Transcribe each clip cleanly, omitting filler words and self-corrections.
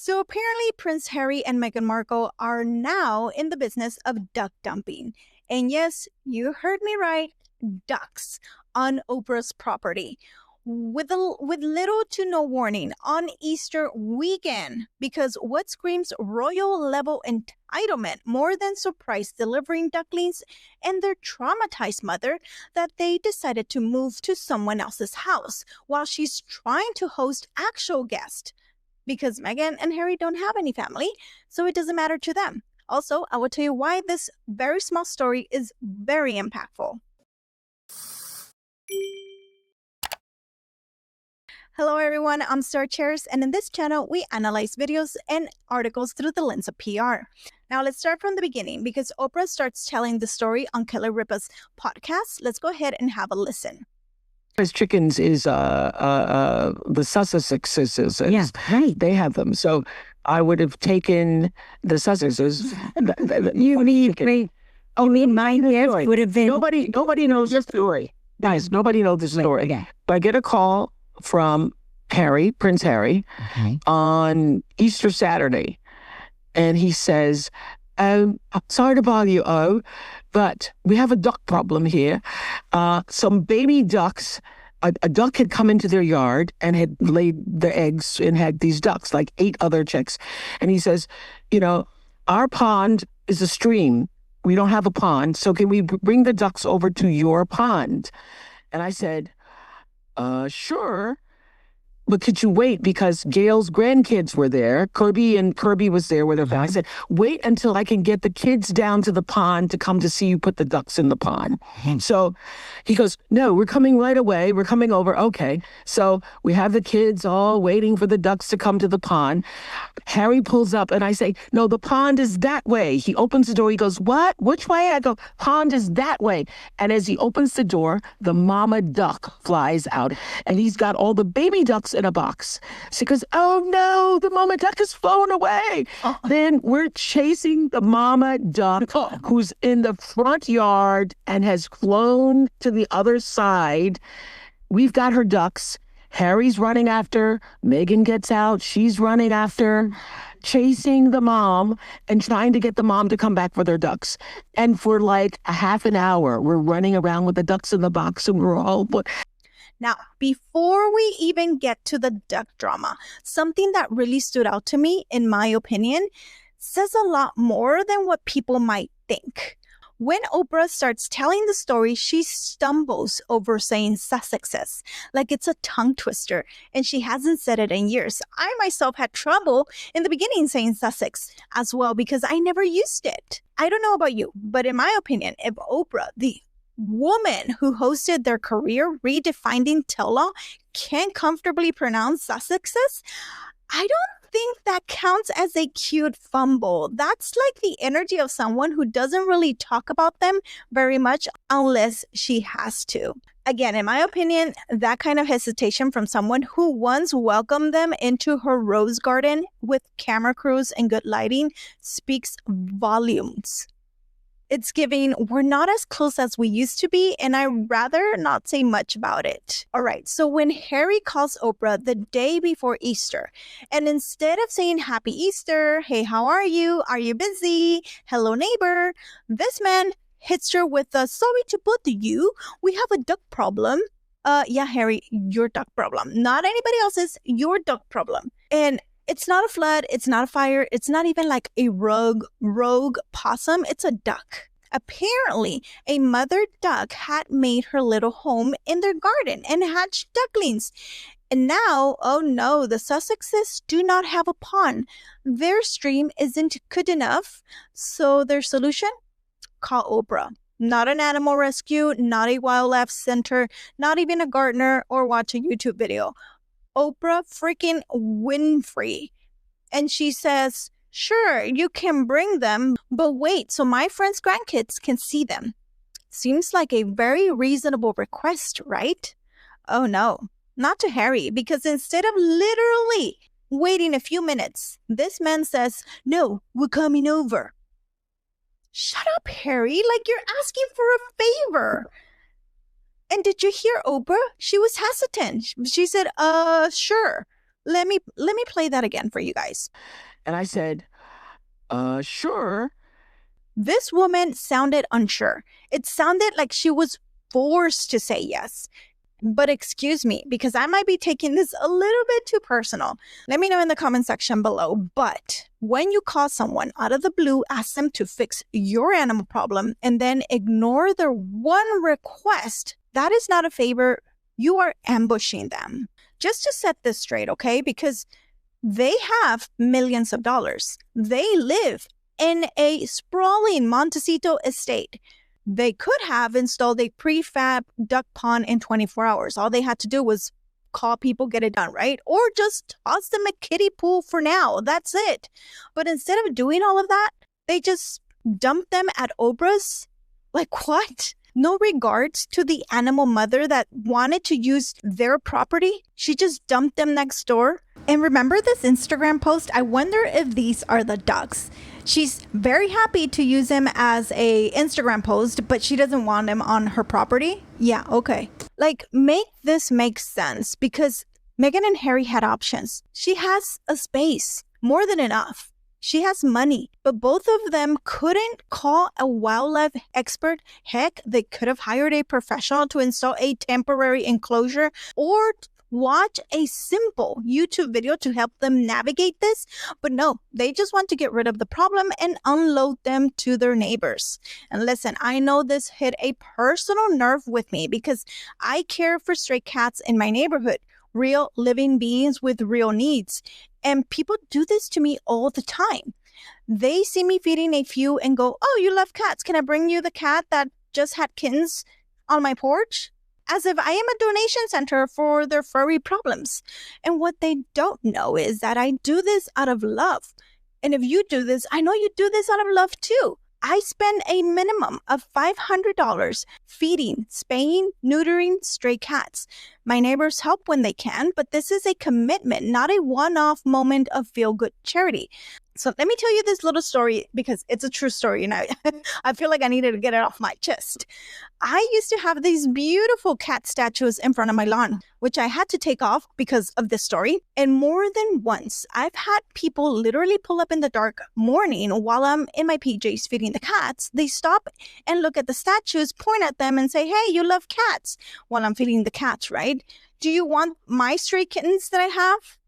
So apparently, Prince Harry and Meghan Markle are now in the business of duck dumping. And yes, you heard me right, ducks on Oprah's property. With little to no warning on Easter weekend, because what screams royal level entitlement more than surprise delivering ducklings and their traumatized mother that they decided to move to someone else's house while she's trying to host actual guests because Meghan and Harry don't have any family, so it doesn't matter to them. Also, I will tell you why this very small story is very impactful. Hello everyone, I'm Star Chairs, and in this channel, we analyze videos and articles through the lens of PR. Now let's start from the beginning because Oprah starts telling the story on Kelly Ripa's podcast. Let's go ahead and have a listen. As chickens is the Sussexes. Yeah, right. They have them. So I would have taken the Sussexes. You mean my hair would have been... Nobody knows the story. Guys, nobody knows the story. Okay. But I get a call from Harry, Prince Harry, on Easter Saturday. And he says, sorry to bother you, but we have a duck problem here. Some baby ducks, a duck had come into their yard and had laid their eggs and had these ducks, like 8 other chicks. And he says, our pond is a stream. We don't have a pond. So can we bring the ducks over to your pond? And I said, sure. But could you wait? Because Gail's grandkids were there. Kirby was there with her family. I said, wait until I can get the kids down to the pond to come to see you put the ducks in the pond. So he goes, no, we're coming right away. We're coming over. Okay. So we have the kids all waiting for the ducks to come to the pond. Harry pulls up and I say, no, the pond is that way. He opens the door. He goes, what? Which way? I go, pond is that way. And as he opens the door, the mama duck flies out and he's got all the baby ducks in a box. She goes, oh no, the mama duck has flown away. Then we're chasing the mama duck who's in the front yard and has flown to the other side. We've got her ducks. Harry's running after. Meghan gets out. She's running after, chasing the mom and trying to get the mom to come back for their ducks. And for like a half an hour, we're running around with the ducks in the box and we're all... Now, before we even get to the duck drama, something that really stood out to me, in my opinion, says a lot more than what people might think. When Oprah starts telling the story, she stumbles over saying Sussexes, like it's a tongue twister, and she hasn't said it in years. I myself had trouble in the beginning saying Sussex as well because I never used it. I don't know about you, but in my opinion, if Oprah, the woman who hosted their career redefining tell-all, can't comfortably pronounce Sussexes, I don't think that counts as a cute fumble. That's like the energy of someone who doesn't really talk about them very much unless she has to. Again, in my opinion, that kind of hesitation from someone who once welcomed them into her rose garden with camera crews and good lighting speaks volumes. It's giving, we're not as close as we used to be, and I'd rather not say much about it. All right, so when Harry calls Oprah the day before Easter, and instead of saying Happy Easter, hey, how are you? Are you busy? Hello, neighbor. This man hits her with a, sorry to bother you, we have a duck problem. Yeah, Harry, your duck problem. Not anybody else's, your duck problem. And it's not a flood, it's not a fire, it's not even like a rogue possum, it's a duck. Apparently, a mother duck had made her little home in their garden and hatched ducklings. And now, oh no, the Sussexes do not have a pond. Their stream isn't good enough. So their solution? Call Oprah. Not an animal rescue, not a wildlife center, not even a gardener, or watch a YouTube video. Oprah freaking Winfrey. And she says, sure, you can bring them, but wait, so my friend's grandkids can see them. Seems like a very reasonable request, right? Oh no, not to Harry, because instead of literally waiting a few minutes, this man says, no, we're coming over. Shut up, Harry, like you're asking for a favor. And did you hear Oprah? She was hesitant. She said, sure. Let me play that again for you guys. And I said, sure. This woman sounded unsure. It sounded like she was forced to say yes. But excuse me, because I might be taking this a little bit too personal. Let me know in the comment section below. But when you call someone out of the blue, ask them to fix your animal problem, and then ignore their one request, that is not a favor. You are ambushing them. Just to set this straight, okay? Because they have millions of dollars. They live in a sprawling Montecito estate. They could have installed a prefab duck pond in 24 hours. All they had to do was call people, get it done, right? Or just toss them a kiddie pool for now. That's it. But instead of doing all of that, they just dumped them at Oprah's. Like what? No regards to the animal mother that wanted to use their property. She just dumped them next door. And remember this Instagram post? I wonder if these are the ducks. She's very happy to use him as a Instagram post, but she doesn't want him on her property. Yeah, okay. Like, make this make sense, because Meghan and Harry had options. She has a space, more than enough. She has money, but both of them couldn't call a wildlife expert. Heck, they could have hired a professional to install a temporary enclosure or watch a simple YouTube video to help them navigate this. But no, they just want to get rid of the problem and unload them to their neighbors. And listen, I know this hit a personal nerve with me because I care for stray cats in my neighborhood, real living beings with real needs. And people do this to me all the time. They see me feeding a few and go, "Oh, you love cats. Can I bring you the cat that just had kittens on my porch?" As if I am a donation center for their furry problems. And what they don't know is that I do this out of love. And if you do this, I know you do this out of love too. I spend a minimum of $500 feeding, spaying, neutering stray cats. My neighbors help when they can, but this is a commitment, not a one-off moment of feel-good charity. So let me tell you this little story because it's a true story, and I feel like I needed to get it off my chest. I used to have these beautiful cat statues in front of my lawn, which I had to take off because of this story. And more than once, I've had people literally pull up in the dark morning while I'm in my PJs feeding the cats. They stop and look at the statues, point at them and say, "Hey, you love cats," while I'm feeding the cats, right? "Do you want my stray kittens that I have?"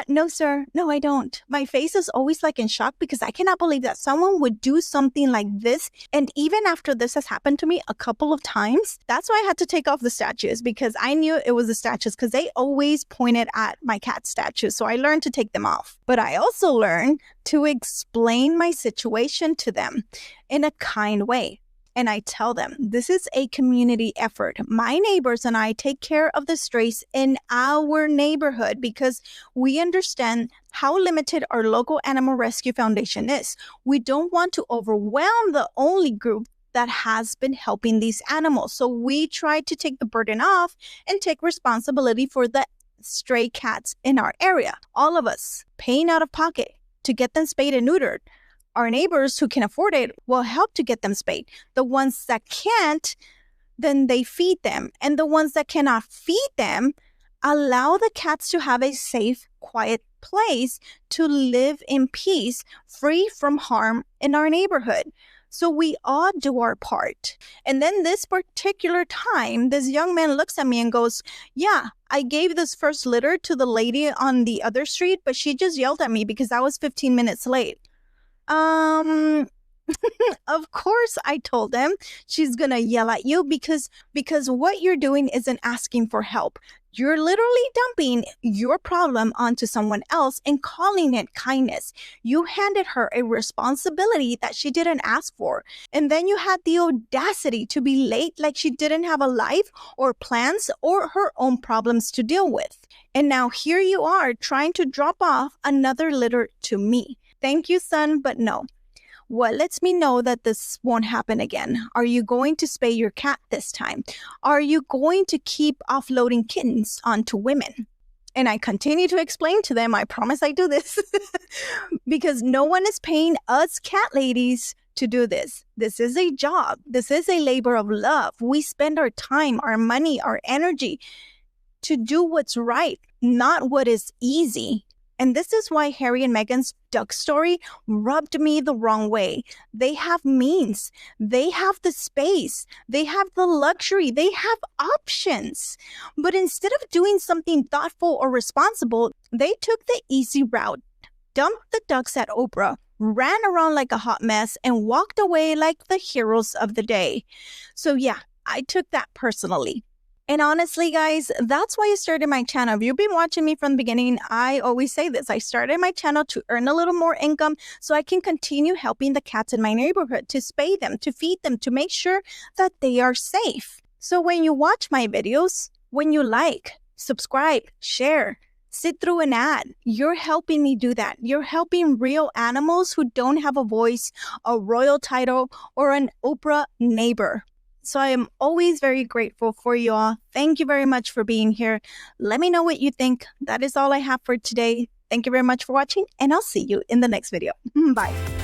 No, sir. No, I don't. My face is always like in shock because I cannot believe that someone would do something like this. And even after this has happened to me a couple of times, that's why I had to take off the statues, because I knew it was the statues because they always pointed at my cat statues. So I learned to take them off. But I also learned to explain my situation to them in a kind way. And I tell them, this is a community effort. My neighbors and I take care of the strays in our neighborhood because we understand how limited our local animal rescue foundation is. We don't want to overwhelm the only group that has been helping these animals. So we try to take the burden off and take responsibility for the stray cats in our area. All of us paying out of pocket to get them spayed and neutered. Our neighbors who can afford it will help to get them spayed. The ones that can't, then they feed them. And the ones that cannot feed them, allow the cats to have a safe, quiet place to live in peace, free from harm in our neighborhood. So we all do our part. And then this particular time, this young man looks at me and goes, "Yeah, I gave this first litter to the lady on the other street, but she just yelled at me because I was 15 minutes late." Of course, I told him, she's gonna yell at you because what you're doing isn't asking for help. You're literally dumping your problem onto someone else and calling it kindness. You handed her a responsibility that she didn't ask for. And then you had the audacity to be late like she didn't have a life or plans or her own problems to deal with. And now here you are trying to drop off another litter to me. Thank you, son, but no. What lets me know that this won't happen again? Are you going to spay your cat this time? Are you going to keep offloading kittens onto women? And I continue to explain to them, I promise I do this, because no one is paying us cat ladies to do this. This is a job. This is a labor of love. We spend our time, our money, our energy to do what's right not what is easy. And this is why Harry and Meghan's duck story rubbed me the wrong way. They have means. They have the space. They have the luxury. They have options. But instead of doing something thoughtful or responsible, they took the easy route, dumped the ducks at Oprah, ran around like a hot mess, and walked away like the heroes of the day. So yeah, I took that personally. And honestly, guys, that's why I started my channel. If you've been watching me from the beginning, I always say this. I started my channel to earn a little more income so I can continue helping the cats in my neighborhood, to spay them, to feed them, to make sure that they are safe. So when you watch my videos, when you like, subscribe, share, sit through an ad, you're helping me do that. You're helping real animals who don't have a voice, a royal title, or an Oprah neighbor. So I am always very grateful for you all. Thank you very much for being here. Let me know what you think. That is all I have for today. Thank you very much for watching, and I'll see you in the next video. Bye.